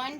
1